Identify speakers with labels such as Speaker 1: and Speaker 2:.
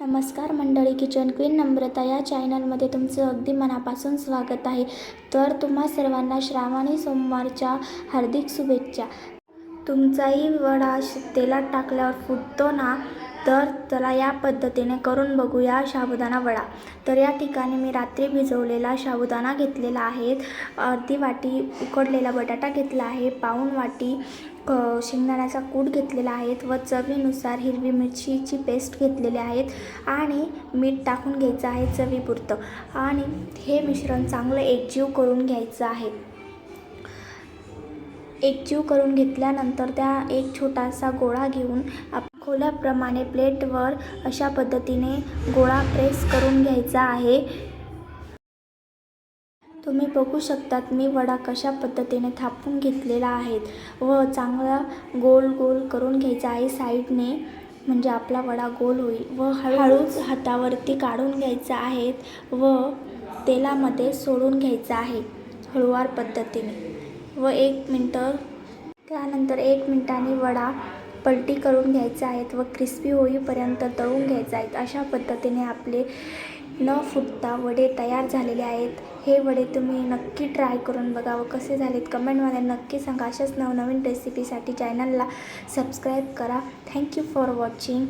Speaker 1: नमस्कार मंडळी, kitchen queen नम्रता या चॅनलमध्ये तुमचं अगदी मनापासून स्वागत आहे. तर तुम्हा सर्वांना श्रावणी सोमवारच्या हार्दिक शुभेच्छा. तुमचाही वडा तेलात टाकल्यावर फुटतो ना, तर चला या पद्धतीने करून बघूया साबुदाणा वडा. तर या ठिकाणी मी रात्री भिजवलेला साबुदाणा घेतलेला आहे, अर्धी वाटी उकडलेला बटाटा घेतला आहे, पाऊण वाटी शेंगदाण्याचा कूट घेतलेला आहे व चवीनुसार हिरवी मिरचीची पेस्ट घेतलेली आहेत आणि मीठ टाकून घ्यायचं आहे चवीपुरतं. आणि हे मिश्रण चांगलं एकजीव करून घ्यायचं आहे. एकजीव करून घेतल्यानंतर त्या एक छोटासा गोळा घेऊन खोल्याप्रमाणे प्लेटवर अशा पद्धतीने गोळा प्रेस करून घ्यायचा आहे. तुम्ही बघू शकतात मी वडा कशा पद्धतीने थापून घेतलेला आहे व चांगला गोल गोल करून घ्यायचा आहे साईडने, म्हणजे आपला वडा गोल होईल. व हळूच हातावरती काढून घ्यायचा आहे व तेलामध्ये सोडून घ्यायचा आहे हळूवार पद्धतीने व 1 मिनटं. त्यानंतर 1 मिनिटांनी वडा पलटी करून घ्यायचा आहे व क्रिस्पी होईपर्यंत तळून घ्यायचा आहे. अशा पद्धतीने आपले न फुटता वडे तयार झालेले आहेत. हे वडे तुम्ही नक्की ट्राय करून बघा व कसे झालेत कमेंटमध्ये नक्की सांगा. अशाच नवनवीन रेसिपीसाठी चॅनलला सबस्क्राईब करा. Thank you for watching.